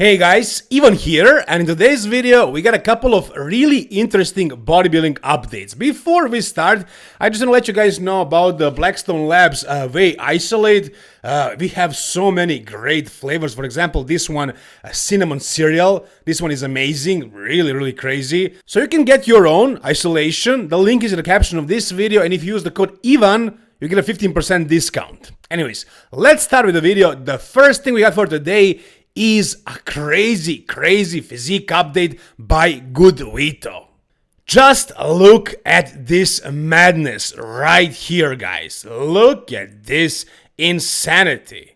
Hey guys, Ivan here, and in today's video we got a couple of really interesting bodybuilding updates. Before we start, I just want to let you guys know about the Blackstone Labs Whey Isolate. We have so many great flavors. For example, this one, cinnamon cereal. This one is amazing, really crazy. So you can get your own isolation. The link is in the caption of this video, and if you use the code IVAN, you get a 15% discount. Anyways, let's start with the video. The first thing we got for today is a crazy physique update by Good Vito. Just look at this madness right here, guys. Look at this insanity.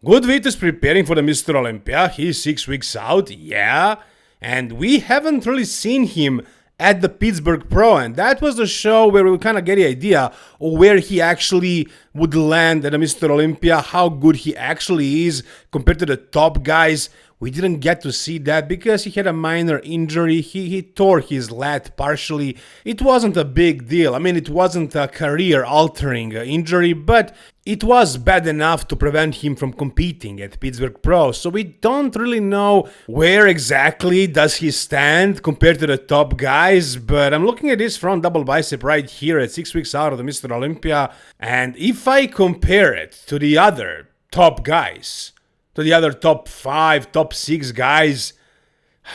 Good Vito is preparing for the Mr. Olympia. He's 6 weeks out, yeah. And we haven't really seen him at the Pittsburgh Pro, and that was the show where we kind of get the idea of where he actually would land at the Mr. Olympia, how good he actually is compared to the top guys. We didn't get to see that because he had a minor injury. He tore his lat partially. It wasn't a big deal. I mean, it wasn't a career-altering injury, but it was bad enough to prevent him from competing at Pittsburgh Pro. So we don't really know where exactly does he stand compared to the top guys, but I'm looking at this front double bicep right here at 6 weeks out of the Mr. Olympia, and if I compare it to the other top guys, to the other top 5, top 6 guys,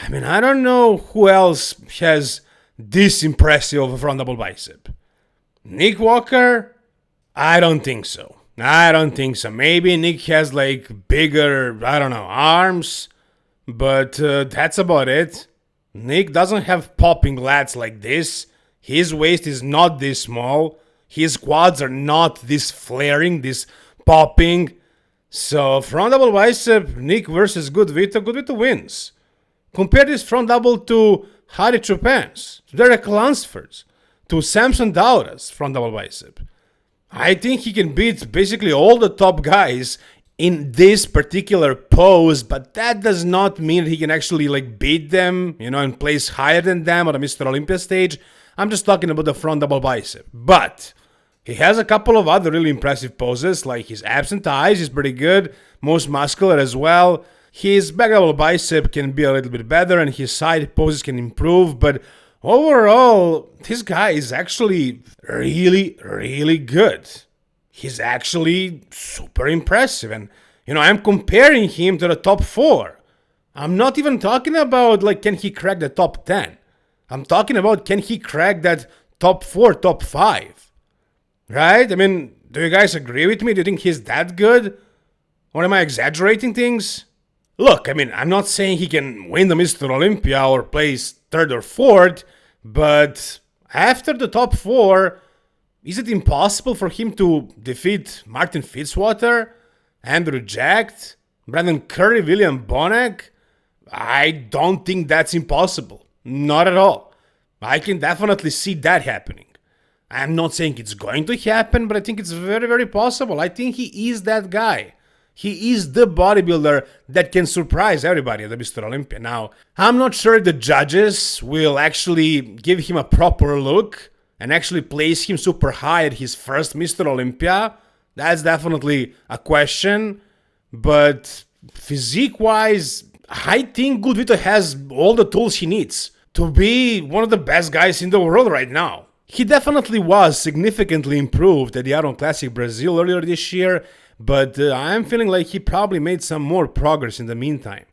I mean, I don't know who else has this impressive of a front double bicep. Nick Walker? I don't think so. Maybe Nick has like bigger, I don't know, arms, but that's about it. Nick doesn't have popping lats like this. His waist is not this small. His quads are not this flaring, this popping. So front double bicep, Nick versus Good Vito wins. Compare this front double to Harry Chopin's, to Derek Lunsford's, to Samson Daura's front double bicep. I think he can beat basically all the top guys in this particular pose, but that does not mean he can actually like beat them, and place higher than them on the Mr. Olympia stage. I'm just talking about the front double bicep. But he has a couple of other really impressive poses, like his abs and thighs is pretty good, most muscular as well. His back double bicep can be a little bit better, and his side poses can improve, but overall, this guy is actually really good. He's actually super impressive, and I'm comparing him to the top 4. I'm not even talking about like can he crack the top 10. I'm talking about can he crack that top 4, top 5. Right? I mean, do you guys agree with me? Do you think he's that good? Or am I exaggerating things? Look, I mean, I'm not saying he can win the Mr. Olympia or place 3rd or 4th, but after the top 4, is it impossible for him to defeat Martin Fitzwater, Andrew Jack, Brandon Curry, William Bonac? I don't think that's impossible. Not at all. I can definitely see that happening. I'm not saying it's going to happen, but I think it's very possible. I think he is that guy. He is the bodybuilder that can surprise everybody at the Mr. Olympia. Now, I'm not sure if the judges will actually give him a proper look and actually place him super high at his first Mr. Olympia. That's definitely a question. But physique-wise, I think Good Vito has all the tools he needs to be one of the best guys in the world right now. He definitely was significantly improved at the Iron Classic Brazil earlier this year, but I'm feeling like he probably made some more progress in the meantime.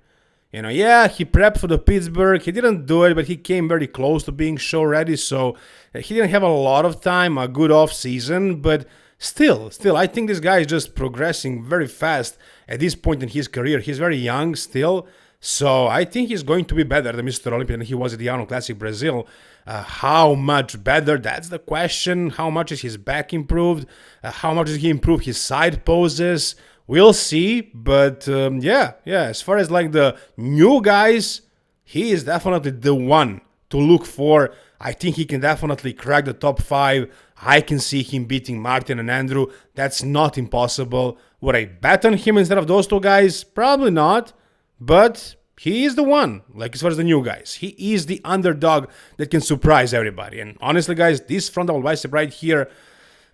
Yeah, he prepped for the Pittsburgh, he didn't do it, but he came very close to being show ready, so he didn't have a lot of time, a good off season, but still, I think this guy is just progressing very fast at this point in his career. He's very young still, so I think he's going to be better than Mr. Olympia than he was at the Arnold Classic Brazil. How much better? That's the question. How much is his back improved? How much did he improve his side poses? We'll see. But yeah. As far as like the new guys, he is definitely the one to look for. I think he can definitely crack the top 5. I can see him beating Martin and Andrew. That's not impossible. Would I bet on him instead of those 2 guys? Probably not. But he is the one, like as far as the new guys. He is the underdog that can surprise everybody. And honestly, guys, this front double bicep right here,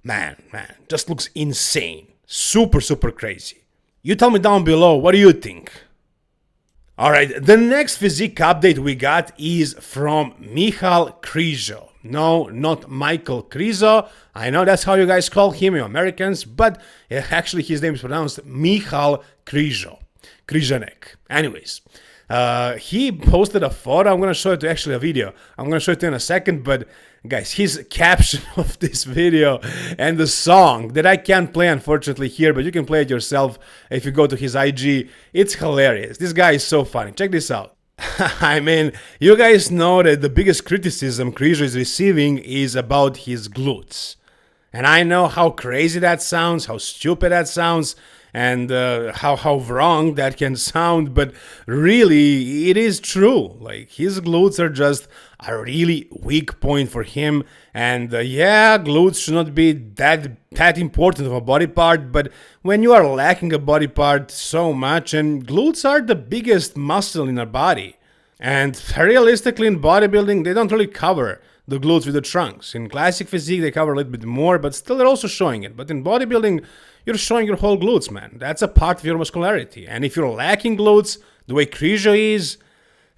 man, just looks insane. Super crazy. You tell me down below, what do you think? Alright, the next physique update we got is from Krizo. No, not Michael Krizo. I know that's how you guys call him, you Americans, but actually his name is pronounced Michal Krizo. Križanek. Anyways, he posted a photo. I'm going to show it to actually a video. I'm going to show it to you in a second, but guys, his caption of this video and the song that I can't play unfortunately here, but you can play it yourself if you go to his IG. It's hilarious. This guy is so funny. Check this out. I mean, you guys know that the biggest criticism Krizo is receiving is about his glutes. And I know how crazy that sounds, how stupid that sounds, and how wrong that can sound, but really, it is true. Like, his glutes are just a really weak point for him, and yeah, glutes should not be that important of a body part, but when you are lacking a body part so much, and glutes are the biggest muscle in our body, and realistically in bodybuilding, they don't really cover the glutes with the trunks. In classic physique, they cover a little bit more, but still they're also showing it. But in bodybuilding, you're showing your whole glutes, man. That's a part of your muscularity. And if you're lacking glutes, the way Krizo is,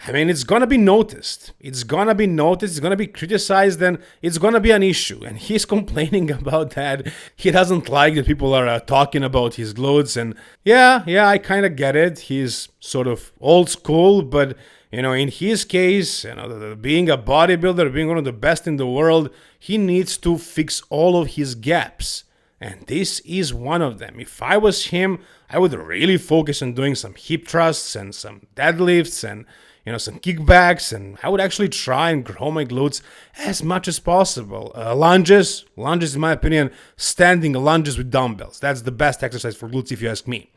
I mean, it's gonna be noticed. It's gonna be noticed, it's gonna be criticized, and it's gonna be an issue. And he's complaining about that. He doesn't like that people are talking about his glutes. And yeah, I kind of get it. He's sort of old school, but you know, in his case, you know, being a bodybuilder, being one of the best in the world, he needs to fix all of his gaps. And this is one of them. If I was him, I would really focus on doing some hip thrusts and some deadlifts and, you know, some kickbacks. And I would actually try and grow my glutes as much as possible. Lunges, in my opinion, standing lunges with dumbbells. That's the best exercise for glutes if you ask me.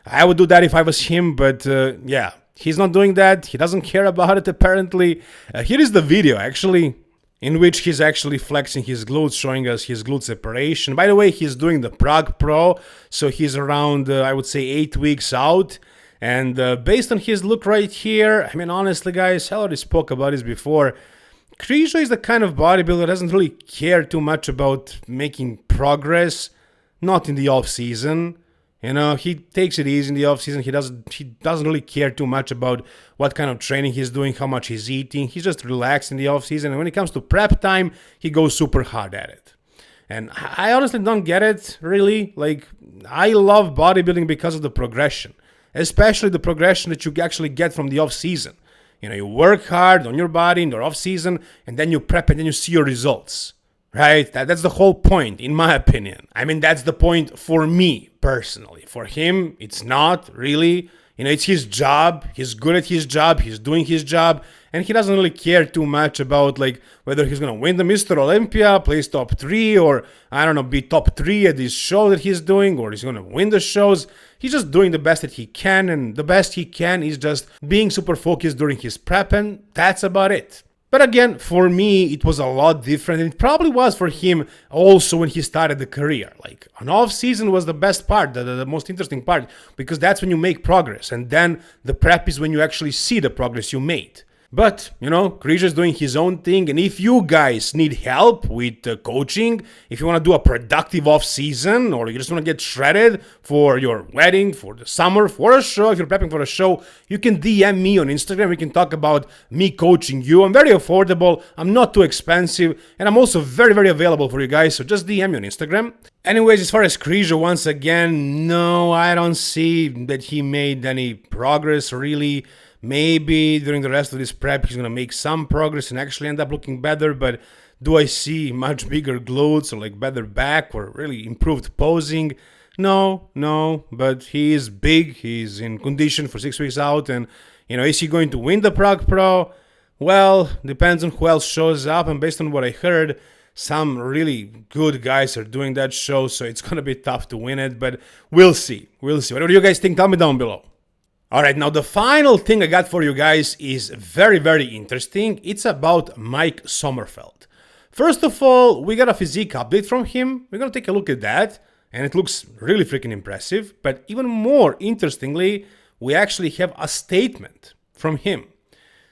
I would do that if I was him, but yeah. He's not doing that. He doesn't care about it, apparently. Here is the video, actually, in which he's actually flexing his glutes, showing us his glute separation. By the way, he's doing the Prague Pro, so he's around, I would say, 8 weeks out. And based on his look right here, I mean, honestly, guys, I already spoke about this before. Krizo is the kind of bodybuilder that doesn't really care too much about making progress, not in the off-season. You know, he takes it easy in the off-season. He doesn't really care too much about what kind of training he's doing, how much he's eating. He's just relaxed in the off-season. And when it comes to prep time, he goes super hard at it. And I honestly don't get it, really. Like, I love bodybuilding because of the progression. Especially the progression that you actually get from the off-season. You know, you work hard on your body in the off-season, and then you prep, and then you see your results. Right? That's the whole point, in my opinion. I mean, that's the point for me, personally. For him, it's not really. You know, it's his job. He's good at his job. He's doing his job. And he doesn't really care too much about, like, whether he's going to win the Mr. Olympia, place top 3, or, I don't know, be top 3 at this show that he's doing, or he's going to win the shows. He's just doing the best that he can, and the best he can is just being super focused during his prep, and that's about it. But again, for me, it was a lot different, and it probably was for him also when he started the career. Like, an off-season was the best part, the most interesting part, because that's when you make progress, and then the prep is when you actually see the progress you made. But, you know, Krizo is doing his own thing, and if you guys need help with coaching, if you want to do a productive off-season, or you just want to get shredded for your wedding, for the summer, for a show, if you're prepping for a show, you can DM me on Instagram. We can talk about me coaching you. I'm very affordable, I'm not too expensive, and I'm also very, very available for you guys, so just DM me on Instagram. Anyways, as far as Krizo, once again, no, I don't see that he made any progress, really. Maybe during the rest of this prep, he's going to make some progress and actually end up looking better, but do I see much bigger glutes or like better back or really improved posing? No, but he is big, he's in condition for 6 weeks out, and, you know, is he going to win the Prague Pro? Well, depends on who else shows up, and based on what I heard, some really good guys are doing that show, so it's going to be tough to win it, but we'll see. What do you guys think? Tell me down below. Alright, now the final thing I got for you guys is very, very interesting. It's about Mike Sommerfeld. First of all, we got a physique update from him. We're going to take a look at that, and it looks really freaking impressive. But even more interestingly, we actually have a statement from him.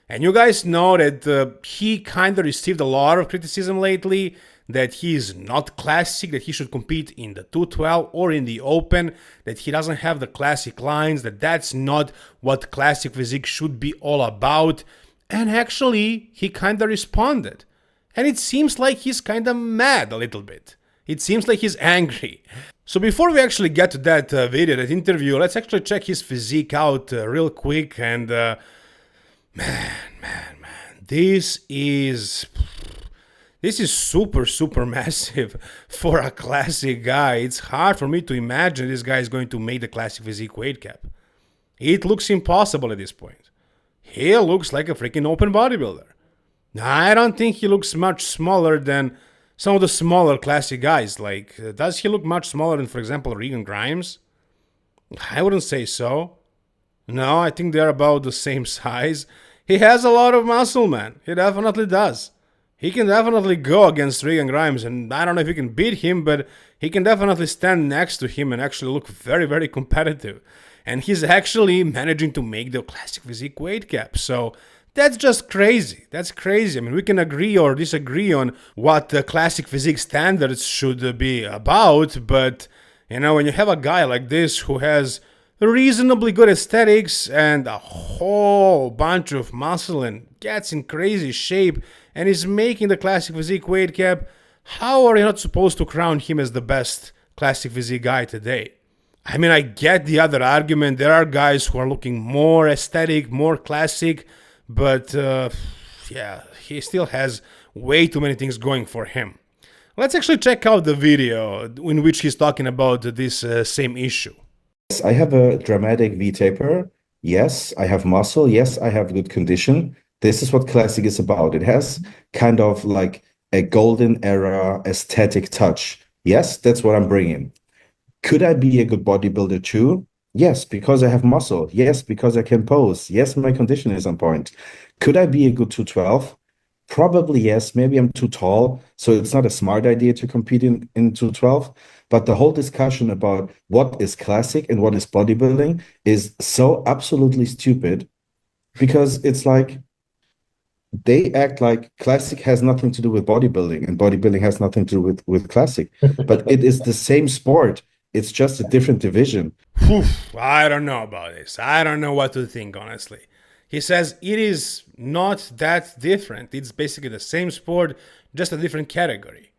And you guys know that he kind of received a lot of criticism lately that he is not classic, that he should compete in the 212 or in the open, that he doesn't have the classic lines, that that's not what classic physique should be all about. And actually, he kind of responded. And it seems like he's kind of mad a little bit. It seems like he's angry. So before we actually get to that video, that interview, let's actually check his physique out real quick. And man, this is super massive for a classic guy. It's hard for me to imagine this guy is going to make the classic physique weight cap. It looks impossible at this point. He looks like a freaking open bodybuilder. I don't think he looks much smaller than some of the smaller classic guys. Like, does he look much smaller than, for example, Regan Grimes? I wouldn't say so. No, I think they're about the same size. He has a lot of muscle, man. He definitely does. He can definitely go against Regan Grimes, and I don't know if he can beat him, but he can definitely stand next to him and actually look very competitive. And he's actually managing to make the classic physique weight cap. So that's just crazy. That's crazy. I mean, we can agree or disagree on what the classic physique standards should be about, but, you know, when you have a guy like this who has reasonably good aesthetics and a whole bunch of muscle and gets in crazy shape and is making the classic physique weight cap, how are you not supposed to crown him as the best classic physique guy today? I mean, I get the other argument. There are guys who are looking more aesthetic, more classic, but yeah, he still has way too many things going for him. Let's actually check out the video in which he's talking about this same issue. Yes, I have a dramatic V-taper. Yes, I have muscle. Yes, I have good condition. This is what classic is about. It has kind of like a golden era aesthetic touch. Yes, that's what I'm bringing. Could I be a good bodybuilder too? Yes, because I have muscle. Yes, because I can pose. Yes, my condition is on point. Could I be a good 212? Probably yes. Maybe I'm too tall, so it's not a smart idea to compete in 212. But the whole discussion about what is classic and what is bodybuilding is so absolutely stupid, because it's like they act like classic has nothing to do with bodybuilding and bodybuilding has nothing to do with classic. But it is the same sport. It's just a different division. I don't know about this. I don't know what to think, honestly. He says it is not that different. It's basically the same sport, just a different category.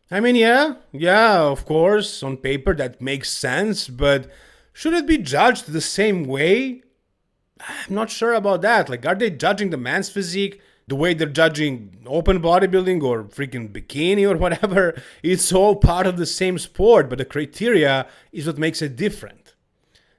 I mean, yeah, of course, on paper that makes sense, but should it be judged the same way? I'm not sure about that. Like, are they judging the man's physique the way they're judging open bodybuilding or freaking bikini or whatever? It's all part of the same sport, but the criteria is what makes it different.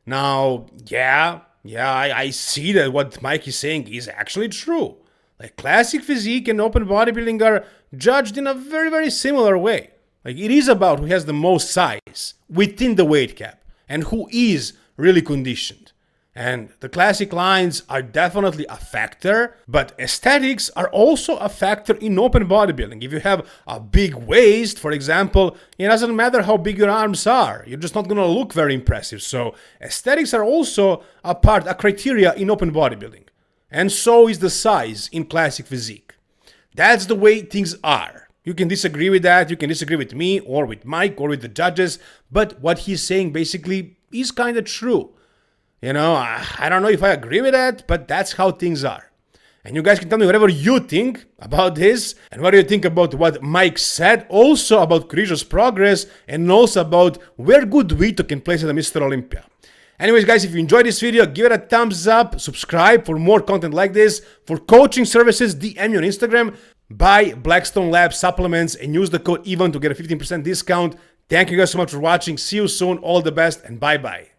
Now, I see that what Mike is saying is actually true. Like, classic physique and open bodybuilding are judged in a very similar way. Like, it is about who has the most size within the weight cap and who is really conditioned. And the classic lines are definitely a factor, but aesthetics are also a factor in open bodybuilding. If you have a big waist, for example, it doesn't matter how big your arms are. You're just not going to look very impressive. So aesthetics are also a criteria in open bodybuilding. And so is the size in classic physique. That's the way things are. You can disagree with that. You can disagree with me or with Mike or with the judges. But what he's saying basically is kind of true. You know, I don't know if I agree with that, but that's how things are. And you guys can tell me whatever you think about this and what do you think about what Mike said, also about Krizo's progress and also about where good Vito can place at the Mr. Olympia. Anyways, guys, if you enjoyed this video, give it a thumbs up, subscribe for more content like this. For coaching services, DM me on Instagram, buy Blackstone Lab supplements and use the code EVEN to get a 15% discount. Thank you guys so much for watching. See you soon. All the best and bye-bye.